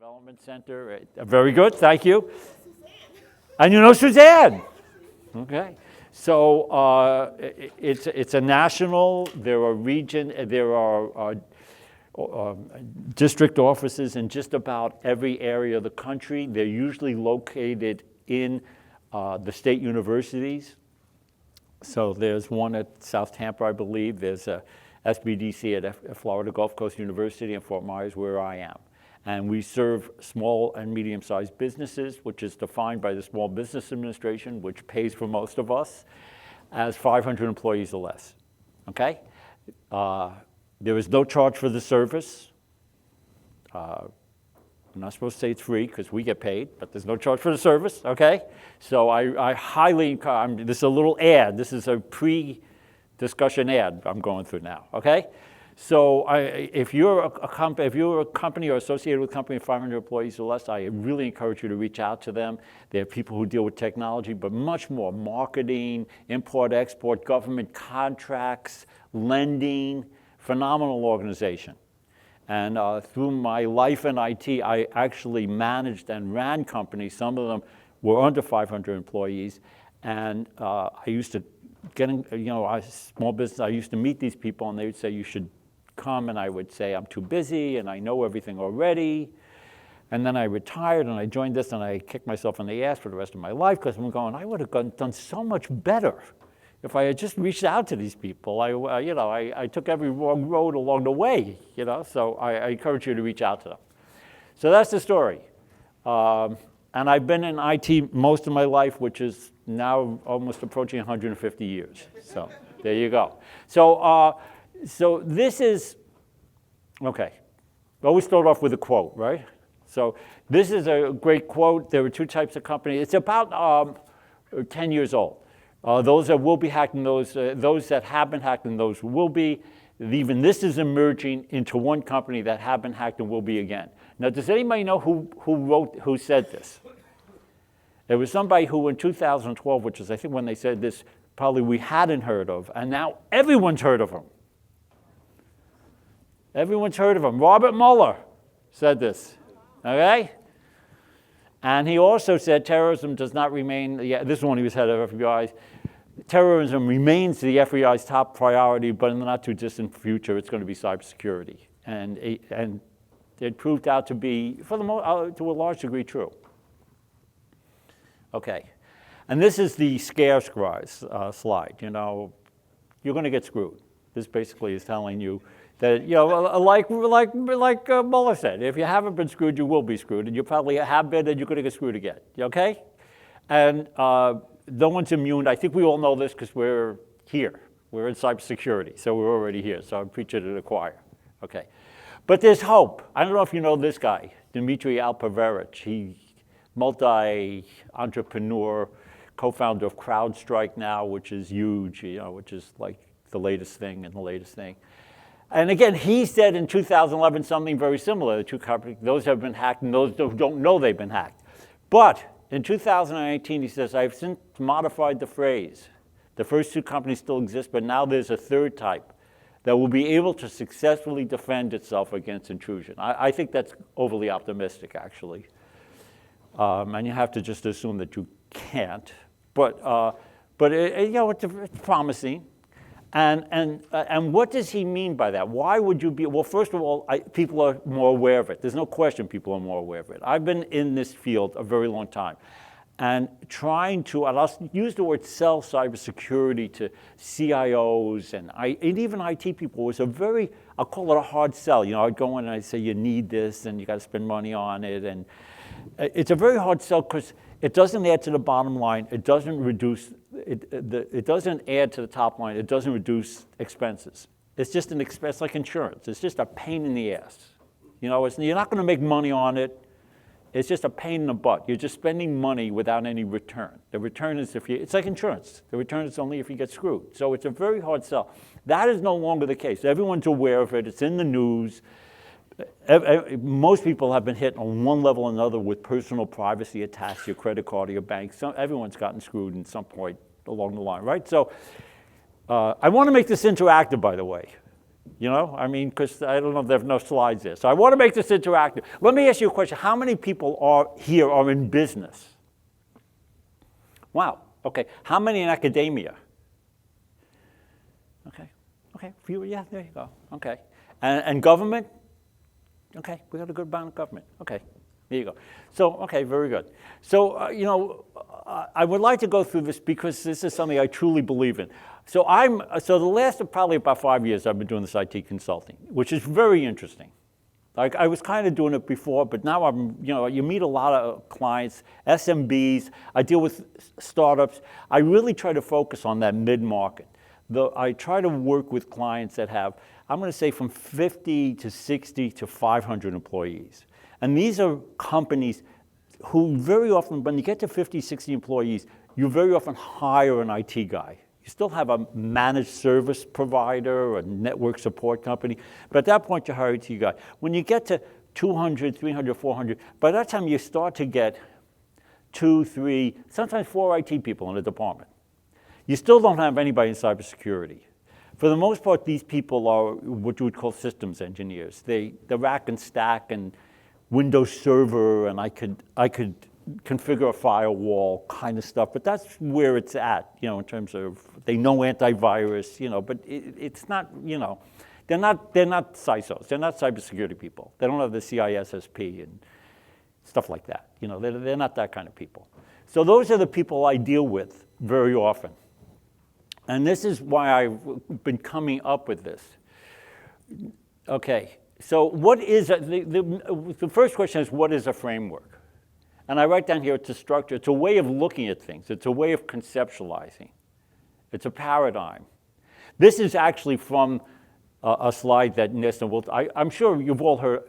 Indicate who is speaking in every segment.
Speaker 1: Development Center. Very good, thank you. And you know Suzanne. Okay. So it's a national, there are district offices in just about every area of the country. They're usually located in the state universities. So there's one at South Tampa, I believe. There's a SBDC at Florida Gulf Coast University in Fort Myers, where I am. And we serve small and medium-sized businesses, which is defined by the Small Business Administration, which pays for most of us, as 500 employees or less, okay? There is no charge for the service. I'm not supposed to say it's free because we get paid, but there's no charge for the service, okay? So I highly encourage, this is a little ad. This is a pre-discussion ad I'm going through now, okay? So if you're a company or associated with a company of 500 employees or less, I really encourage you to reach out to them. There are people who deal with technology, but much more marketing, import, export, government contracts, lending, phenomenal organization. And through my life in IT, I actually managed and ran companies. Some of them were under 500 employees. And I used to small business, I used to meet these people and they would say, you should come, and I would say, I'm too busy and I know everything already. And then I retired and I joined this and I kicked myself in the ass for the rest of my life because I'm going, I would have done so much better if I had just reached out to these people. I took every wrong road along the way, so I encourage you to reach out to them. So that's the story. And I've been in IT most of my life, which is now almost approaching 150 years. So there you go. So this is, okay, we always start off with a quote, right? So this is a great quote. There are two types of companies. It's about 10 years old. Those that will be hacked and those that have been hacked and those who will be. Even this is emerging into one company that have been hacked and will be again. Now, does anybody know who said this? There was somebody who in 2012, which is I think when they said this, probably we hadn't heard of, and now everyone's heard of him. Everyone's heard of him. Robert Mueller said this, okay? And he also said terrorism does not remain, this is when he was head of FBI, terrorism remains the FBI's top priority, but in the not too distant future, it's going to be cybersecurity. And it proved out to be, to a large degree, true. Okay, and this is the scare slide. You're going to get screwed. This basically is telling you that, like Mueller said, if you haven't been screwed, you will be screwed, and you probably have been, and you're going to get screwed again, okay? And no one's immune. I think we all know this because we're here. We're in cybersecurity, so we're already here, so I'm preaching to the choir, okay? But there's hope. I don't know if you know this guy, Dmitry Alperovitch. He multi-entrepreneur, co-founder of CrowdStrike now, which is huge, which is like the latest thing and the latest thing. And again, he said in 2011 something very similar. The two companies, those have been hacked and those who don't know they've been hacked. But in 2018, he says, I've since modified the phrase. The first two companies still exist, but now there's a third type that will be able to successfully defend itself against intrusion. I think that's overly optimistic, actually. And you have to just assume that you can't. But it's promising. And what does he mean by that? Why would you be, well, first of all, people are more aware of it. There's no question people are more aware of it. I've been in this field a very long time. And trying to, and I'll use the word sell cybersecurity to CIOs and even IT people was a very, I'll call it a hard sell. I'd go in and I'd say, you need this and you got to spend money on it. And it's a very hard sell because it doesn't add to the bottom line. It doesn't reduce, it doesn't add to the top line. It doesn't reduce expenses. It's just an expense like insurance. It's just a pain in the ass. You're not going to make money on it. It's just a pain in the butt. You're just spending money without any return. The return is it's like insurance. The return is only if you get screwed. So it's a very hard sell. That is no longer the case. Everyone's aware of it. It's in the news. Most people have been hit on one level or another with personal privacy attacks, your credit card or your bank. Everyone's gotten screwed at some point along the line, right? So I want to make this interactive, by the way. You know, I mean, because I don't know if there are no slides there. So I want to make this interactive. Let me ask you a question. How many people are in business? Wow, okay. How many in academia? Okay, few, yeah, there you go, okay. And government? Okay, we got a good amount of government, okay. There you go. So, okay, very good. So, you know, I would like to go through this because this is something I truly believe in. So the last probably about 5 years I've been doing this IT consulting, which is very interesting. Like I was kind of doing it before, but now you meet a lot of clients, SMBs, I deal with startups. I really try to focus on that mid-market. I try to work with clients that have, I'm going to say from 50 to 60 to 500 employees. And these are companies who very often, when you get to 50, 60 employees, you very often hire an IT guy. You still have a managed service provider, a network support company, but at that point you hire an IT guy. When you get to 200, 300, 400, by that time you start to get 2, 3, sometimes 4 IT people in a department. You still don't have anybody in cybersecurity. For the most part, these people are what you would call systems engineers. They rack and stack and Windows Server, and I could configure a firewall kind of stuff, but that's where it's at, you know, in terms of they know antivirus, you know, but it's not, you know, they're not CISOs, they're not cybersecurity people. They don't have the CISSP and stuff like that. You know, they're not that kind of people. So those are the people I deal with very often. And this is why I've been coming up with this. Okay, so what is, the first question is, what is a framework? And I write down here, it's a structure, it's a way of looking at things, it's a way of conceptualizing, it's a paradigm. This is actually from a slide that NIST, and I'm sure you've all heard,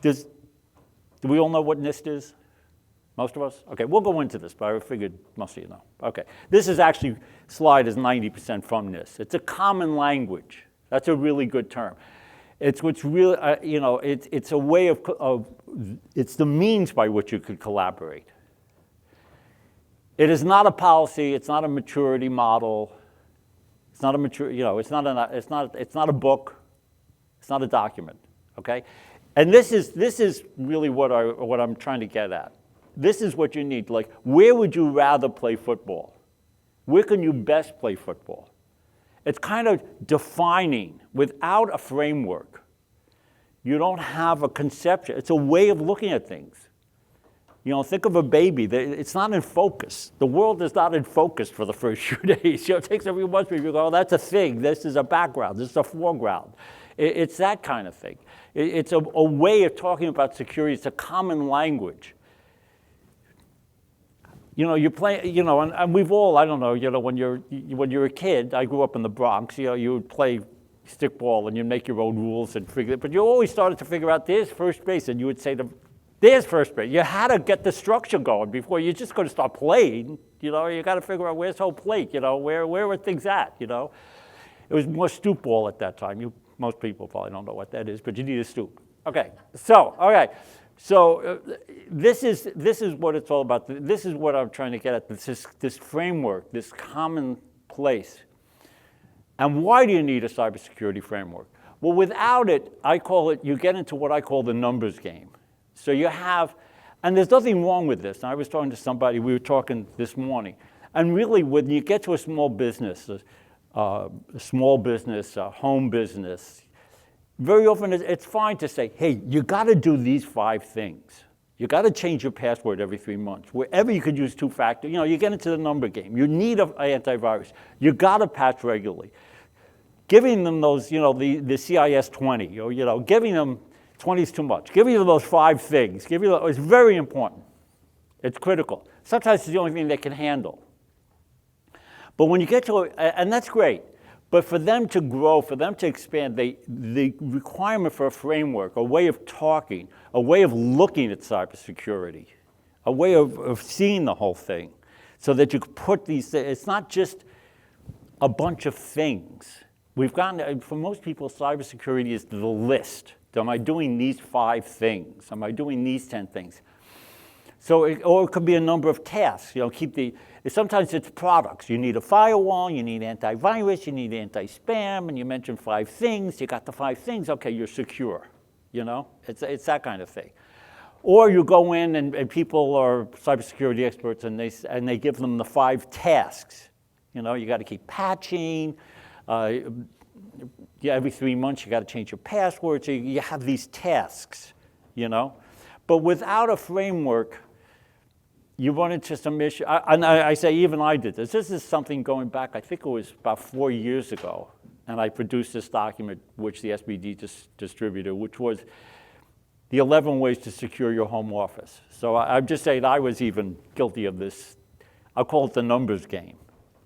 Speaker 1: do we all know what NIST is? Most of us? Okay, we'll go into this, but I figured most of you know. Okay, this is actually, slide is 90% from NIST. It's a common language. That's a really good term. It's what's really, you know, it's a way of, it's the means by which you could collaborate. It is not a policy, it's not a maturity model, it's not a mature, you know, it's not a book, it's not a document, okay? And this is really what I'm trying to get at. This is what you need. Like, where would you rather play football? Where can you best play football? It's kind of defining. Without a framework, you don't have a conception. It's a way of looking at things. You know, think of a baby. It's not in focus. The world is not in focus for the first few days. You know, it takes every once in a while, you go, oh, that's a thing. This is a background. This is a foreground. It's that kind of thing. It's a way of talking about security. It's a common language. You know, you play, you know, and we've all, I don't know, you know, when you're a kid, I grew up in the Bronx, you know, you would play stickball and you'd make your own rules and figure, but you always started to figure out, there's first base, and you would say, there's first base. You had to get the structure going before you're just going to start playing, you know, you got to figure out where's home plate, you know, where are things at, you know. It was more stoop ball at that time. Most people probably don't know what that is, but you need a stoop. Okay, so, okay. So this is what it's all about. This is what I'm trying to get at, this framework, this common place. And why do you need a cybersecurity framework? Well, without it, you get into what I call the numbers game. So you have, and there's nothing wrong with this. And I was talking to somebody, we were talking this morning. And really, when you get to a small business, home business, very often it's fine to say, hey, you got to do these 5 things. You got to change your password every 3 months. Wherever you could use 2-factor, you know, you get into the number game. You need an antivirus. You got to patch regularly. Giving them those, you know, the CIS 20, or, you know, giving them 20 is too much. Giving them those 5 things, it's very important. It's critical. Sometimes it's the only thing they can handle. But when you get to and that's great. But for them to grow, for them to expand, the requirement for a framework, a way of talking, a way of looking at cybersecurity, a way of seeing the whole thing, so that you could put these, it's not just a bunch of things. We've gotten, for most people, cybersecurity is the list. Am I doing these 5 things? Am I doing these 10 things? So, or it could be a number of tasks. Sometimes it's products. You need a firewall, you need antivirus, you need anti-spam, and you mentioned 5 things. You got the 5 things. Okay, you're secure. It's that kind of thing. Or you go in and people are cybersecurity experts and they give them the 5 tasks. You got to keep patching. Every 3 months you got to change your password. So you have these tasks. But without a framework, you run into some issues. I say even I did this. This is something going back, I think it was about 4 years ago. And I produced this document, which the SBD distributed, which was the 11 ways to secure your home office. So I'm just saying I was even guilty of this. I'll call it the numbers game.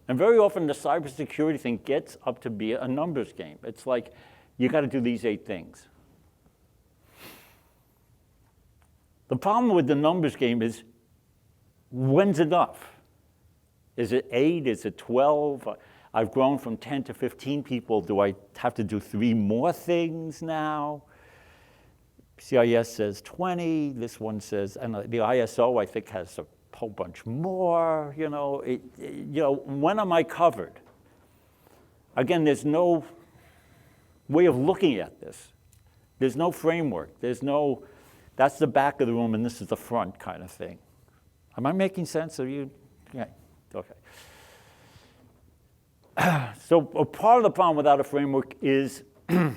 Speaker 1: And very often the cybersecurity thing gets up to be a numbers game. It's like, you got to do these 8 things. The problem with the numbers game is, when's enough? Is it 8? Is it 12? I've grown from 10 to 15 people. Do I have to do 3 more things now? CIS says 20. This one says, and the ISO I think has a whole bunch more. When am I covered? Again, there's no way of looking at this. There's no framework. That's the back of the room and this is the front kind of thing. Am I making sense? Are you? Yeah. Okay. So a part of the problem without a framework is, well,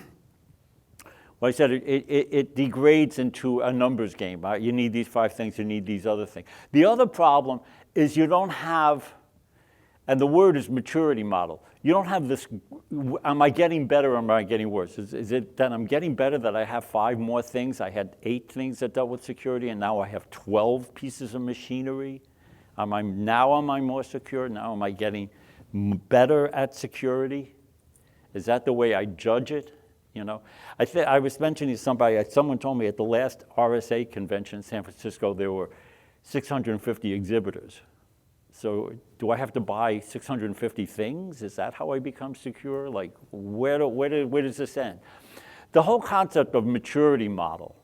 Speaker 1: I said it degrades into a numbers game. You need these 5 things, you need these other things. The other problem is you don't have, and the word is maturity model. You don't have this, am I getting better or am I getting worse? Is it that I'm getting better that I have 5 more things? I had 8 things that dealt with security and now I have 12 pieces of machinery? Am I more secure? Now am I getting better at security? Is that the way I judge it? I was mentioning to somebody, someone told me at the last RSA convention in San Francisco, there were 650 exhibitors. So do I have to buy 650 things? Is that how I become secure? Like, where does this end? The whole concept of maturity model.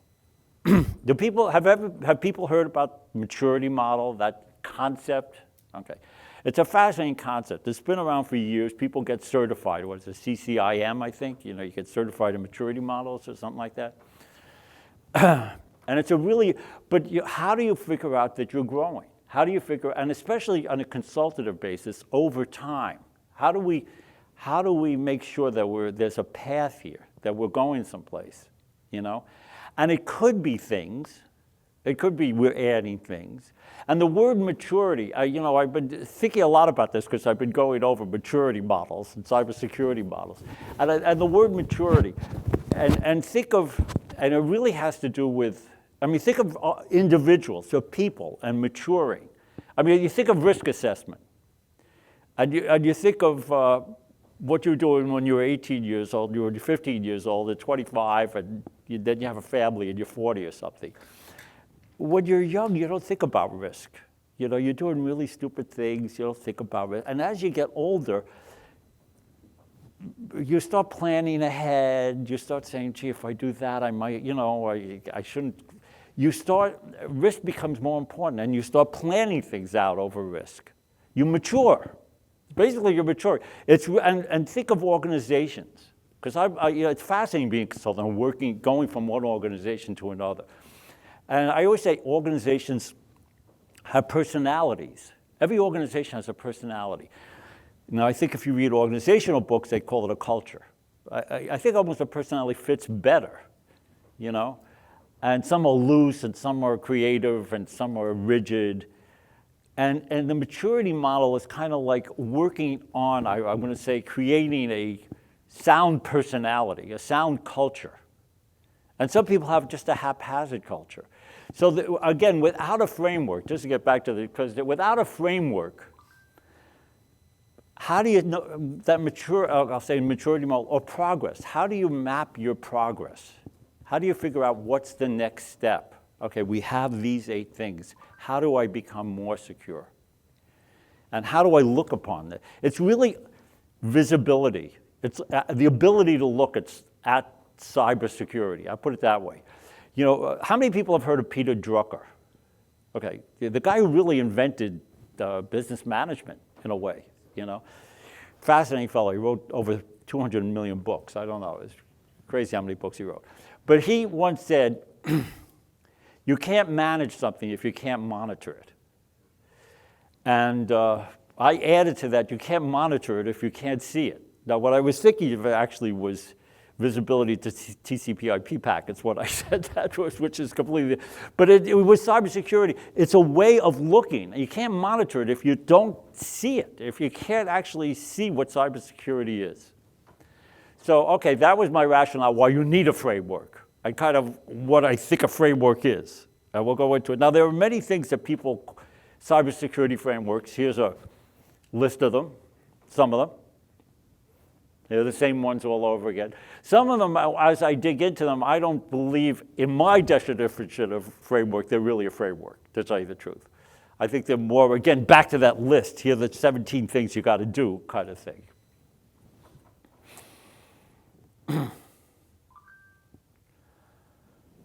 Speaker 1: Have people heard about maturity model, that concept? Okay. It's a fascinating concept. It's been around for years. People get certified. What is it, CCIM, I think? You get certified in maturity models or something like that. And it's how do you figure out that you're growing? How do you figure, and especially on a consultative basis over time, how do we make sure that there's a path here, that we're going someplace, And it could be things. It could be we're adding things. And the word maturity, I've been thinking a lot about this because I've been going over maturity models and cybersecurity models. And the word maturity, and think of, and it really has to do with, think of individuals, so people, and maturing. You think of risk assessment. And you think of what you're doing when you were 18 years old, you were 15 years old, at 25, and then you have a family and you're 40 or something. When you're young, you don't think about risk. You're doing really stupid things, you don't think about it. And as you get older, you start planning ahead, you start saying, gee, if I do that, I might, I shouldn't. Risk becomes more important, and you start planning things out over risk. You mature. Basically, you're mature. And think of organizations, because it's fascinating being a consultant, going from one organization to another. And I always say organizations have personalities. Every organization has a personality. Now, I think if you read organizational books, they call it a culture. I think almost a personality fits better, And some are loose, and some are creative, and some are rigid. And the maturity model is kind of like working on, I'm going to say, creating a sound personality, a sound culture. And some people have just a haphazard culture. So again, without a framework, just to get back to because without a framework, how do you know that maturity model or progress? How do you map your progress? How do you figure out what's the next step? Okay, we have these 8 things. How do I become more secure? And how do I look upon it? It's really visibility. It's the ability to look at cybersecurity. I'll put it that way. How many people have heard of Peter Drucker? Okay, the guy who really invented business management in a way, Fascinating fellow. He wrote over 200 million books. I don't know. It's crazy how many books he wrote. But he once said, you can't manage something if you can't monitor it. And I added to that, you can't monitor it if you can't see it. Now, what I was thinking of actually was visibility to TCP/IP packets, what I said that was, which is completely, but it was cybersecurity. It's a way of looking. You can't monitor it if you don't see it, if you can't actually see what cybersecurity is. So, okay, that was my rationale why you need a framework, and kind of what I think a framework is. And we'll go into it. Now, there are many things that people, cybersecurity frameworks, here's a list of them, some of them. They're the same ones all over again. Some of them, as I dig into them, I don't believe in my definition of framework, they're really a framework, to tell you the truth. I think they're more, again, back to that list. Here are the 17 things you got to do kind of thing.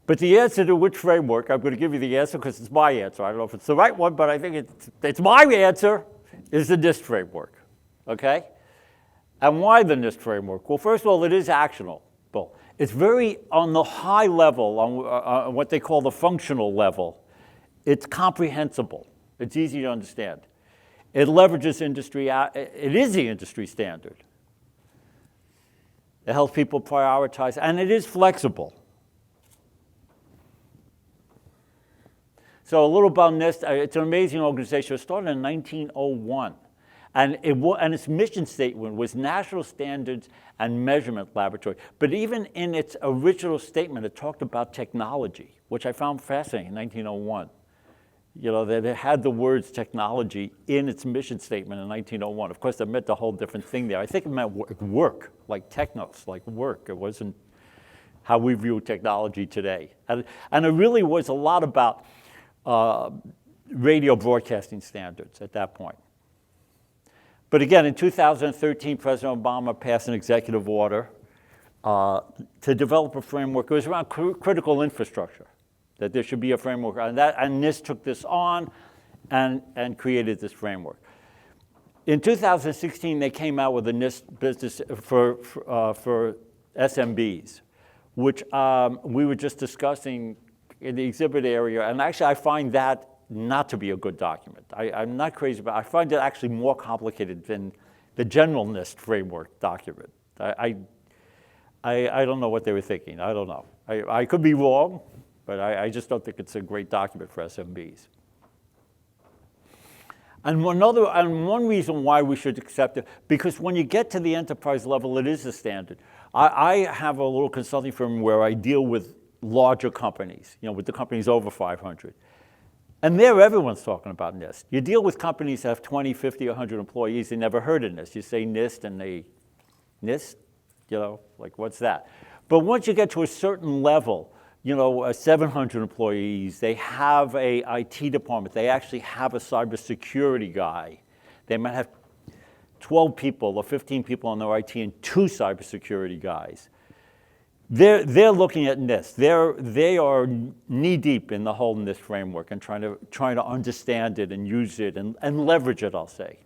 Speaker 1: But the answer to which framework, I'm going to give you the answer because it's my answer. I don't know if it's the right one, but I think it's my answer, is the NIST framework, okay? And why the NIST framework? Well, first of all, it is actionable. It's very on the high level, on what they call the functional level. It's comprehensible. It's easy to understand. It leverages industry. It is the industry standard. It helps people prioritize, and it is flexible. So a little about NIST. It's an amazing organization. It started in 1901. And its mission statement was National Standards and Measurement Laboratory. But even in its original statement, it talked about technology, which I found fascinating in 1901. That it had the words technology in its mission statement in 1901. Of course, it meant a whole different thing there. I think it meant work, like technos, like work. It wasn't how we view technology today. And it really was a lot about radio broadcasting standards at that point. But again, in 2013, President Obama passed an executive order to develop a framework. It was around critical infrastructure, that there should be a framework on that. And NIST took this on and created this framework. In 2016, they came out with a NIST business for SMBs, which we were just discussing in the exhibit area. And actually, I find that not to be a good document. I'm not crazy about it. I find it actually more complicated than the general NIST framework document. I don't know what they were thinking. I don't know. I could be wrong, but I just don't think it's a great document for SMBs. And one reason why we should accept it, because when you get to the enterprise level, it is a standard. I have a little consulting firm where I deal with larger companies, with the companies over 500. And there, everyone's talking about NIST. You deal with companies that have 20, 50, 100 employees, they never heard of NIST. You say NIST and they, NIST? Like what's that? But once you get to a certain level, 700 employees, they have a IT department. They actually have a cybersecurity guy. They might have 12 people or 15 people on their IT and 2 cybersecurity guys. They're looking at NIST. They are knee-deep in the whole NIST framework and trying to understand it and use it and leverage it, I'll say.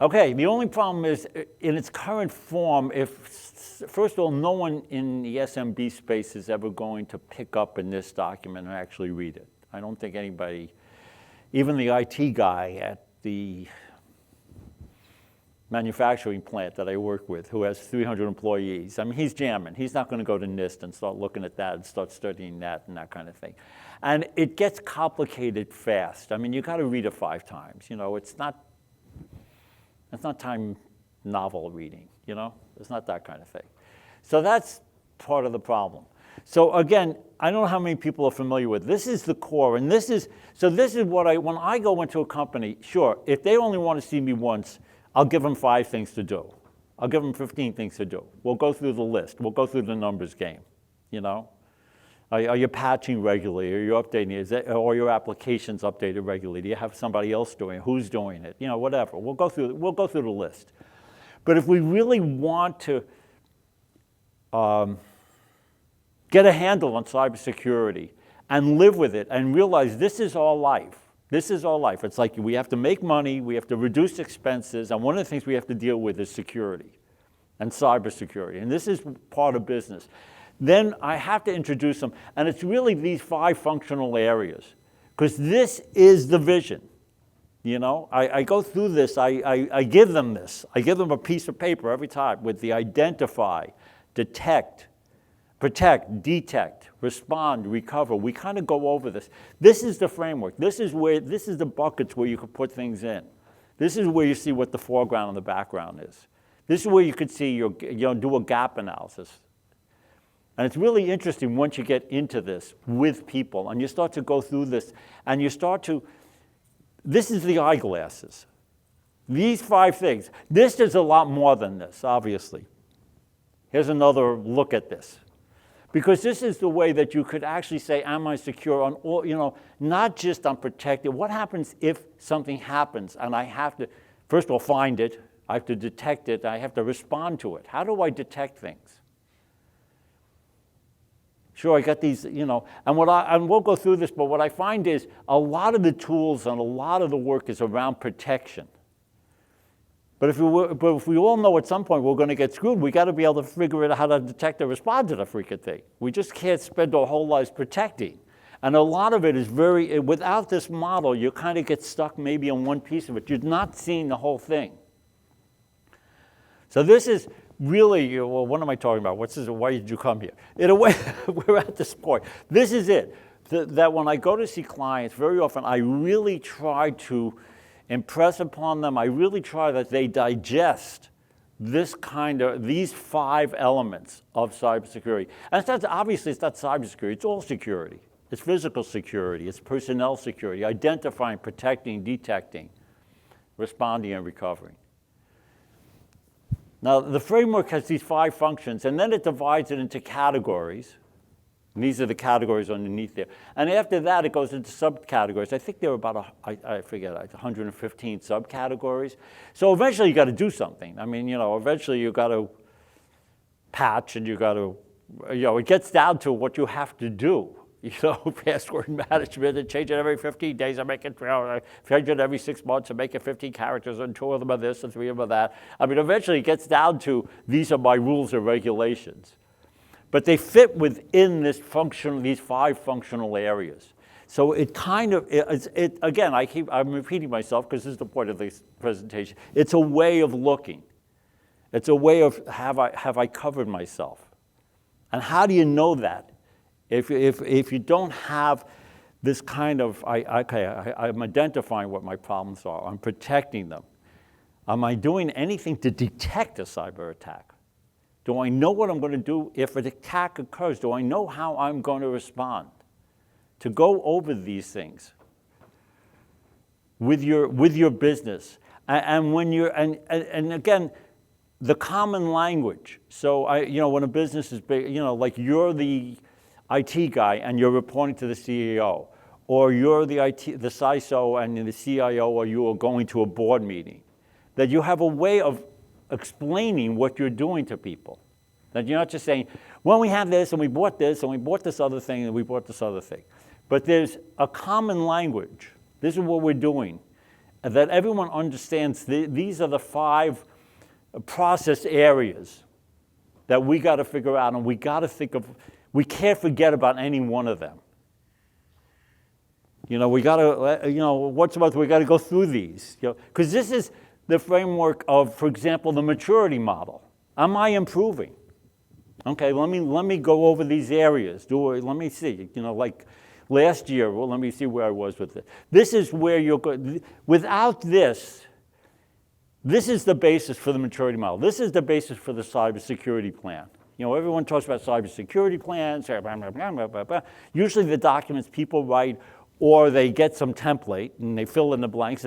Speaker 1: Okay, the only problem is in its current form, first of all, no one in the SMB space is ever going to pick up a NIST document and actually read it. I don't think anybody, even the IT guy at the manufacturing plant that I work with, who has 300 employees. I mean, he's jamming. He's not going to go to NIST and start looking at that and start studying that and that kind of thing. And it gets complicated fast. I mean, you got to read it 5 times. It's not time novel reading. It's not that kind of thing. So that's part of the problem. So again, I don't know how many people are familiar with this. Is the core, and this is what when I go into a company. Sure, if they only want to see me once, I'll give them 5 things to do. I'll give them 15 things to do. We'll go through the list. We'll go through the numbers game, Are you patching regularly? Are you updating? Or your applications updated regularly? Do you have somebody else doing it? Who's doing it? Whatever. We'll go through the list. But if we really want to get a handle on cybersecurity and live with it and realize this is our life. This is our life. It's like we have to make money, we have to reduce expenses, and one of the things we have to deal with is security and cybersecurity, and this is part of business. Then I have to introduce them, and it's really these 5 functional areas, because this is the vision. You know, I go through this, I give them this. I give them a piece of paper every time with the identify, detect, protect, detect, respond, recover. We kind of go over this. This is the framework. This is the buckets where you can put things in. This is where you see what the foreground and the background is. This is where you could see do a gap analysis. And it's really interesting once you get into this with people and you start to go through this and you start to, this is the eyeglasses. These 5 things. This is a lot more than this, obviously. Here's another look at this. Because this is the way that you could actually say, am I secure on all, not just I'm protected. What happens if something happens and I have to, first of all, find it, I have to detect it, I have to respond to it. How do I detect things? Sure, I got these, and we'll go through this, but what I find is a lot of the tools and a lot of the work is around protection. But if we all know at some point we're going to get screwed, we got to be able to figure out how to detect and respond to the freaking thing. We just can't spend our whole lives protecting. And a lot of it is without this model, you kind of get stuck maybe on one piece of it. You're not seeing the whole thing. So this is really, well, what am I talking about? What's this? Why did you come here? In a way, we're at this point. This is it. That when I go to see clients, very often I really try to impress upon them, I really try that they digest these 5 elements of cybersecurity. And obviously it's not cybersecurity, it's all security. It's physical security, it's personnel security, identifying, protecting, detecting, responding, and recovering. Now, the framework has these 5 functions, and then it divides it into categories. And these are the categories underneath there. And after that, it goes into subcategories. I think there are about, I forget, 115 subcategories. So eventually, you got to do something. I mean, eventually, you got to patch, and you got to, it gets down to what you have to do. Password management, and change it every 15 days, and make it, change it every 6 months, and make it 15 characters, and 2 of them are this, and 3 of them are that. I mean, eventually it gets down to, these are my rules and regulations. But they fit within these 5 functional areas. So it kind of, again, I'm repeating myself, because this is the point of this presentation. It's a way of looking. It's a way of, have I covered myself? And how do you know that? If you don't have this kind of, I'm identifying what my problems are, I'm protecting them. Am I doing anything to detect a cyber attack? Do I know what I'm going to do if an attack occurs? Do I know how I'm going to respond? To go over these things with your business, and when you're, and again, the common language. So when a business is big, like you're the IT guy and you're reporting to the CEO, or you're the CISO and the CIO, or you are going to a board meeting, that you have a way of explaining what you're doing to people. That you're not just saying, well, we have this, and we bought this, and we bought this other thing, and we bought this other thing. But there's a common language. This is what we're doing. That everyone understands these are the 5 process areas that we got to figure out, and we got to think of. We can't forget about any one of them. We got to, once a month, we got to go through these. Because this is the framework of, for example, the maturity model. Am I improving? Okay, let me go over these areas. Let me see. Like last year, well, let me see where I was with it. This is where you're going. Without this is the basis for the maturity model. This is the basis for the cybersecurity plan. Everyone talks about cybersecurity plans, blah, blah, blah, blah, blah. Usually the documents people write, or they get some template and they fill in the blanks.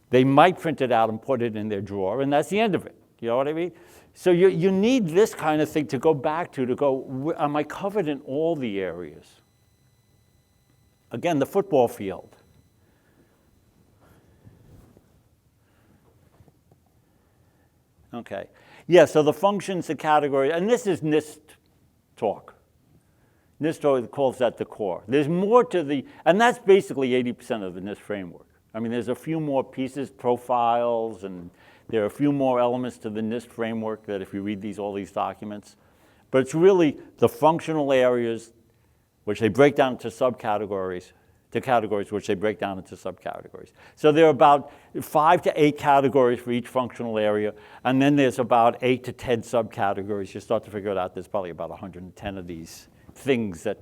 Speaker 1: They might print it out and put it in their drawer, and that's the end of it. You know what I mean? So you need this kind of thing to go back to go, am I covered in all the areas? Again, the football field. Okay. Yeah, so the functions, the category, and this is NIST talk. NIST calls that the core. There's more to the, and that's basically 80% of the NIST framework. I mean, there's a few more pieces, profiles, and there are a few more elements to the NIST framework that if you read all these documents. But it's really the functional areas, which they break down into subcategories, to categories which they break down into subcategories. So there are about 5 to 8 categories for each functional area, and then there's about 8 to 10 subcategories. You start to figure it out, there's probably about 110 of these things that,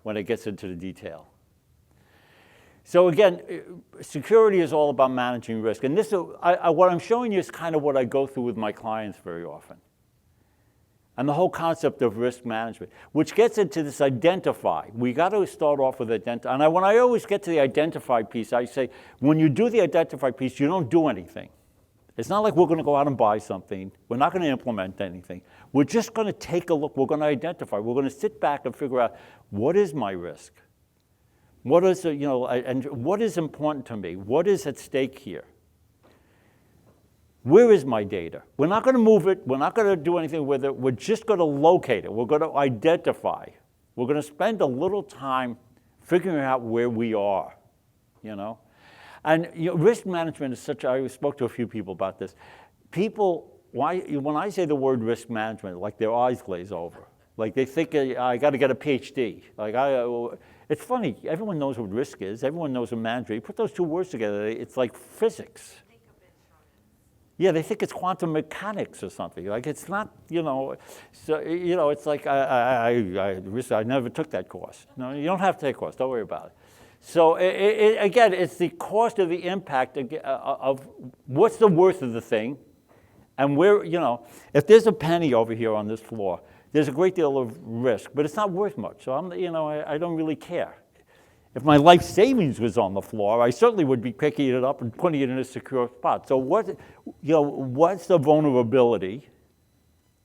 Speaker 1: when it gets into the detail. So again, security is all about managing risk. And this, what I'm showing you is kind of what I go through with my clients very often. And the whole concept of risk management, which gets into this identify. We got to start off with identify. And when I always get to the identify piece, I say, when you do the identify piece, you don't do anything. It's not like we're going to go out and buy something. We're not going to implement anything. We're just going to take a look. We're going to identify. We're going to sit back and figure out, what is my risk? What is, and what is important to me? What is at stake here? Where is my data? We're not going to move it. We're not going to do anything with it. We're just going to locate it. We're going to identify. We're going to spend a little time figuring out where we are, And risk management is such, I spoke to a few people about this. People, when I say the word risk management, like their eyes glaze over. Like they think, I got to get a PhD. It's funny, everyone knows what risk is. Everyone knows what management. You put those two words together, it's like physics. Yeah, they think it's quantum mechanics or something. Like it's not, So, it's like I never took that course. No, you don't have to take a course. Don't worry about it. So again, it's the cost of the impact of what's the worth of the thing, and where, if there's a penny over here on this floor, there's a great deal of risk, but it's not worth much. So I don't really care. If my life savings was on the floor, I certainly would be picking it up and putting it in a secure spot. So what's the vulnerability?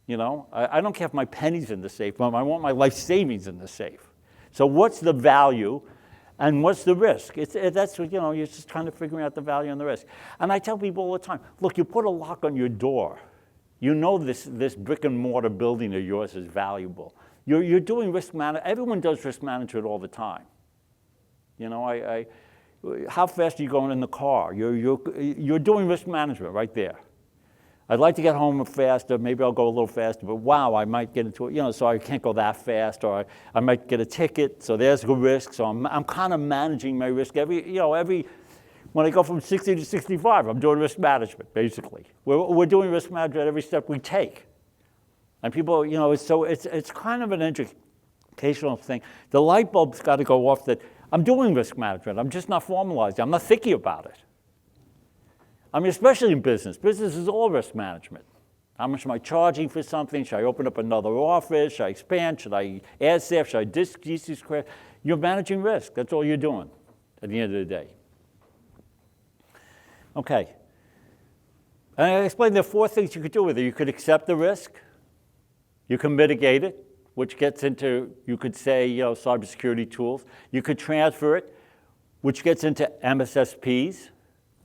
Speaker 1: I don't care if my penny's in the safe, but I want my life savings in the safe. So what's the value, and what's the risk? That's what, you're just kind of figuring out the value and the risk. And I tell people all the time, look, you put a lock on your door. This brick and mortar building of yours is valuable. You're doing risk management. Everyone does risk management all the time. How fast are you going in the car? You're doing risk management right there. I'd like to get home faster. Maybe I'll go a little faster, but wow, I might get into it, so I can't go that fast, or I might get a ticket. So there's the risk. So I'm kind of managing my risk when I go from 60 to 65, I'm doing risk management, basically. We're doing risk management every step we take. And people, it's kind of an educational thing. The light bulb's got to go off that I'm doing risk management. I'm just not formalizing. I'm not thinking about it. I mean, especially in business. Business is all risk management. How much am I charging for something? Should I open up another office? Should I expand? Should I add staff? Should I decrease square? You're managing risk. That's all you're doing at the end of the day. Okay. And I explained there are 4 things you could do with it. You could accept the risk. You can mitigate it, which gets into, you could say, cybersecurity tools. You could transfer it, which gets into MSPs.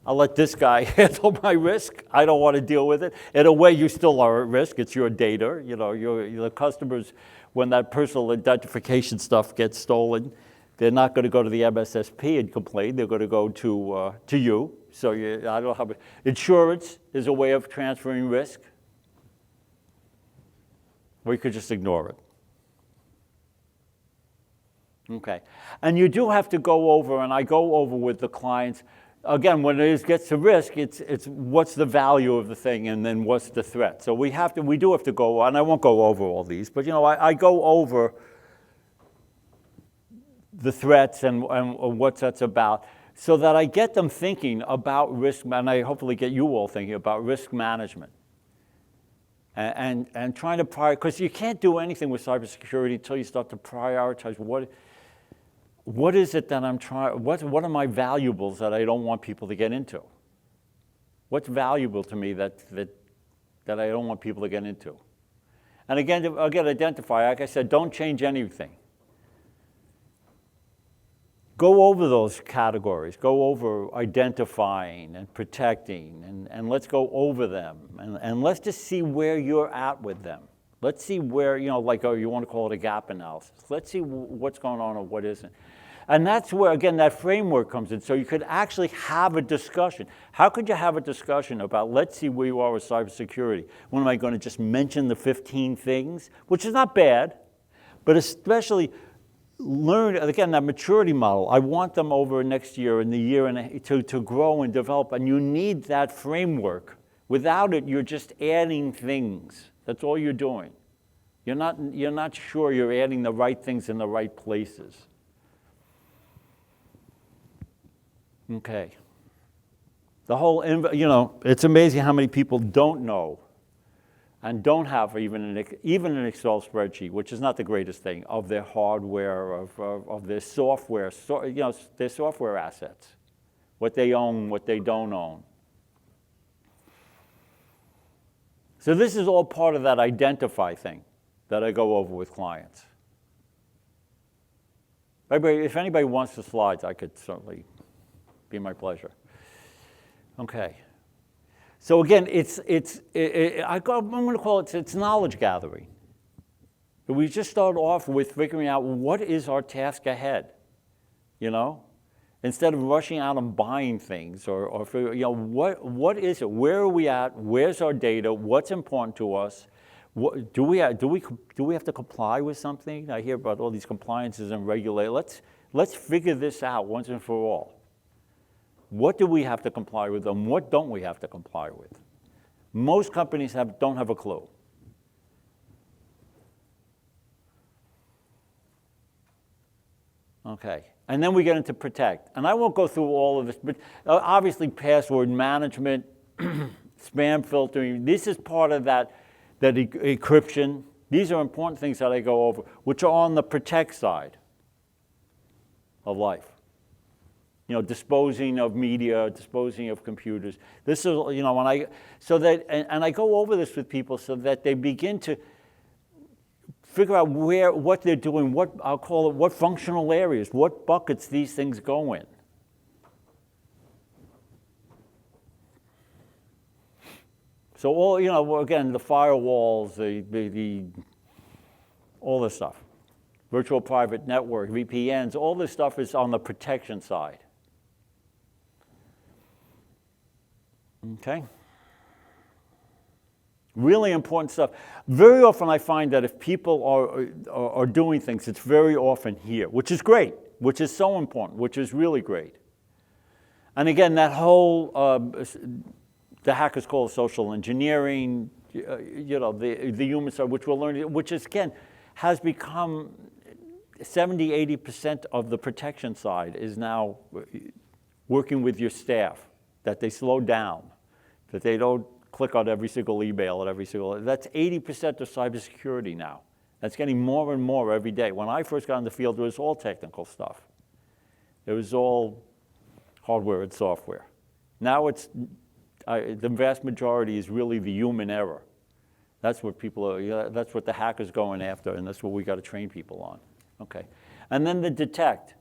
Speaker 1: I'll let this guy handle my risk. I don't want to deal with it. In a way, you still are at risk. It's your data. The customers, when that personal identification stuff gets stolen, they're not going to go to the MSSP and complain. They're going to go to you. So I don't know how. Insurance is a way of transferring risk. Or you could just ignore it. Okay. And you do have to go over, and I go over with the clients, again, when it gets to risk, it's what's the value of the thing, and then what's the threat. So we do have to go, and I won't go over all these, but I go over the threats and what that's about, so that I get them thinking about risk, and I hopefully get you all thinking about risk management. And trying to prioritize, because you can't do anything with cybersecurity until you start to prioritize what is it that I'm trying, what are my valuables that I don't want people to get into? What's valuable to me that I don't want people to get into? And again, identify, like I said, don't change anything. Go over those categories. Go over identifying and protecting, and let's go over them. And let's just see where you're at with them. Let's see where, like, you want to call it a gap analysis. Let's see what's going on or what isn't. And that's where, again, that framework comes in. So you could actually have a discussion. How could you have a discussion about, let's see where you are with cybersecurity? When am I going to just mention the 15 things? Which is not bad, but especially learn, again, that maturity model. I want them over next year and the year and to grow and develop. And you need that framework. Without it, you're just adding things. That's all you're doing. You're not sure you're adding the right things in the right places. Okay. The whole, it's amazing how many people don't know and don't have even an Excel spreadsheet, which is not the greatest thing, of their hardware, of their software, their software assets, what they own, what they don't own. So this is all part of that identify thing that I go over with clients. If anybody wants the slides, I could certainly be my pleasure. Okay. So again, I'm going to call it, it's knowledge gathering. We just start off with figuring out what is our task ahead, instead of rushing out and buying things or what is it? Where are we at? Where's our data? What's important to us? Do we have to comply with something? I hear about all these compliances and regulations. Let's figure this out once and for all. What do we have to comply with and what don't we have to comply with? Most companies don't have a clue. Okay, and then we get into protect. And I won't go through all of this, but obviously password management, spam filtering, this is part of that encryption. These are important things that I go over, which are on the protect side of life. Disposing of media, disposing of computers. This is, and I go over this with people so that they begin to figure out what they're doing, I'll call it, what functional areas, what buckets these things go in. So all, again, the firewalls, all this stuff. Virtual private network, VPNs, all this stuff is on the protection side. Okay? Really important stuff. Very often I find that if people are doing things, it's very often here, which is great, which is so important, which is really great. And again, that whole, the hackers call it social engineering, the human side, which we're learning, which is, again, has become 70–80% of the protection side is now working with your staff, that they slow down, that they don't click on every single email and that's 80% of cybersecurity now. That's getting more and more every day. When I first got in the field, it was all technical stuff. It was all hardware and software. Now the vast majority is really the human error. That's what that's what the hacker's going after, and that's what we got to train people on. Okay. And then the detect.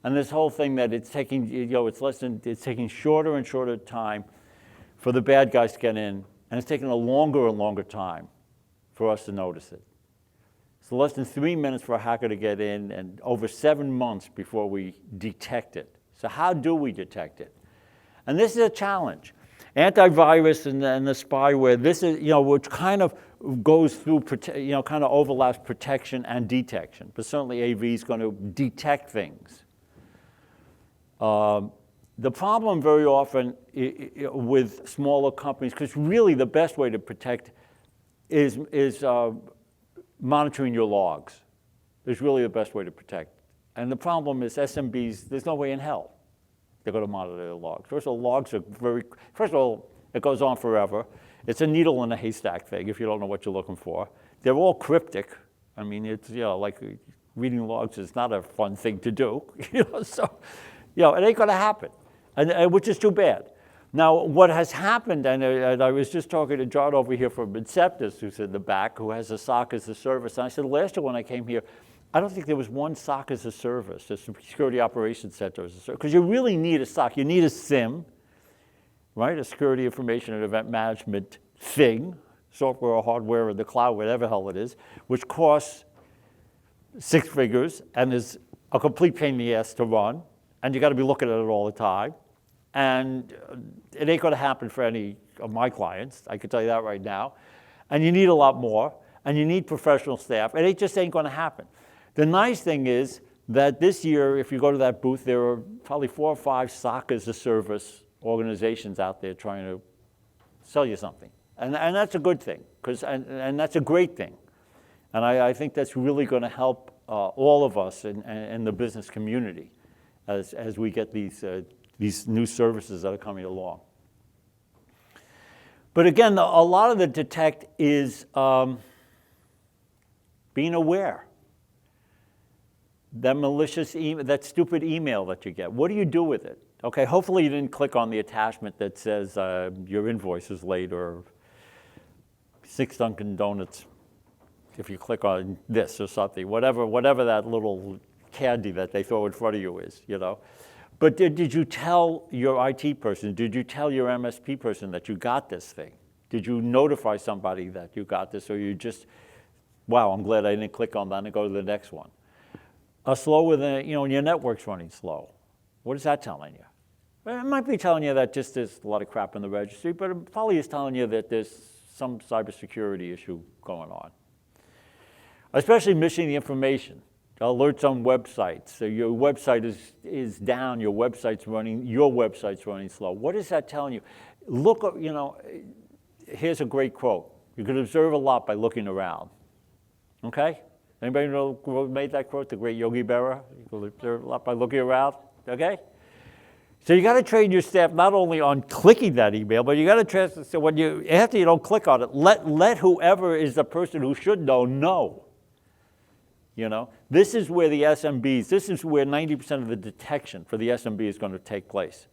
Speaker 1: And this whole thing that it's taking, it's taking shorter and shorter time for the bad guys to get in, and it's taking a longer and longer time for us to notice it. So less than 3 minutes for a hacker to get in, and over 7 months before we detect it. So how do we detect it? And this is a challenge. Antivirus and the spyware, this is, which kind of goes through, kind of overlaps protection and detection. But certainly AV is going to detect things. The problem very often with smaller companies, because really the best way to protect is monitoring your logs. Is really the best way to protect. And the problem is SMBs, there's no way in hell they're going to monitor their logs. First of all, logs are it goes on forever. It's a needle in a haystack thing if you don't know what you're looking for. They're all cryptic. I mean, it's, like reading logs is not a fun thing to do, so, it ain't going to happen, and which is too bad. Now, what has happened, and I was just talking to John over here from Inceptus, who's in the back, who has a SOC as a service, and I said, last year when I came here, I don't think there was one SOC as a service, a Security Operations Center as a service, because you really need a SOC. You need a SIM, right, a Security Information and Event Management thing, software or hardware in the cloud, whatever the hell it is, which costs 6 figures and is a complete pain in the ass to run, and you got to be looking at it all the time. And it ain't going to happen for any of my clients, I can tell you that right now. And you need a lot more, and you need professional staff, and it just ain't going to happen. The nice thing is that this year, if you go to that booth, there are probably 4 or 5 SOC as a service organizations out there trying to sell you something. And that's a good thing, and that's a great thing. And I think that's really going to help all of us in the business community as we get these new services that are coming along. But again, a lot of the detect is being aware. That malicious email, that stupid email that you get, what do you do with it? Okay, hopefully you didn't click on the attachment that says your invoice is late, or 6 Dunkin' Donuts, if you click on this or something, whatever that little candy that they throw in front of you is, you know. But did you tell your IT person, did you tell your MSP person that you got this thing? Did you notify somebody that you got this, or you just, wow, I'm glad I didn't click on that and go to the next one? Slow with your network's running slow. What is that telling you? Well, it might be telling you that just there's a lot of crap in the registry, but it probably is telling you that there's some cybersecurity issue going on. Especially missing the information. Alerts on websites. So your website is down, your website's running slow. What is that telling you? Look, here's a great quote. You can observe a lot by looking around. Okay? Anybody know who made that quote? The great Yogi Berra? You can observe a lot by looking around. Okay? So you got to train your staff not only on clicking that email, but you got to train, so after you don't click on it, let whoever is the person who should know. You know, this is where the SMBs, this is where 90% of the detection for the SMB is going to take place.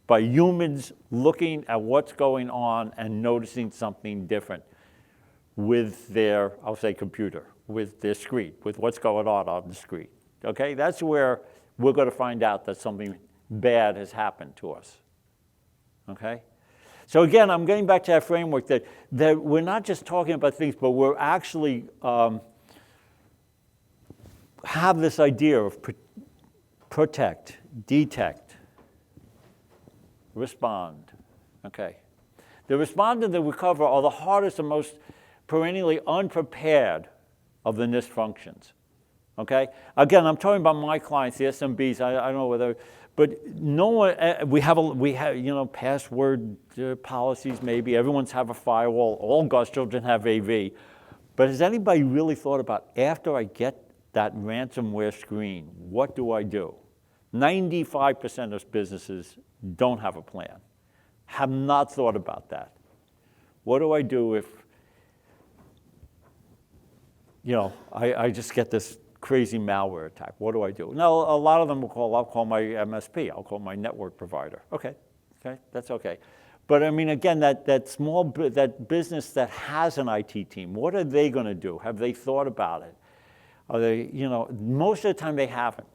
Speaker 1: By humans looking at what's going on and noticing something different with their, I'll say computer, with their screen, with what's going on the screen. Okay, that's where we're going to find out that something bad has happened to us. Okay? So again, I'm getting back to that framework that we're not just talking about things, but we're actually have this idea of protect, detect, respond. Okay. The respond and the recover are the hardest and most perennially unprepared of the NIST functions. Okay? Again, I'm talking about my clients, the SMBs. I don't know whether, but no one. We have password policies. Maybe everyone's have a firewall. All God's children have AV. But has anybody really thought about, after I get that ransomware screen, what do I do? 95% of businesses don't have a plan, have not thought about that. What do I do if, I just get this crazy malware attack? What do I do? Now, a lot of them I'll call my MSP, I'll call my network provider. Okay, that's okay. But I mean, again, that business that has an IT team, what are they going to do? Have they thought about it? Are they, most of the time they haven't.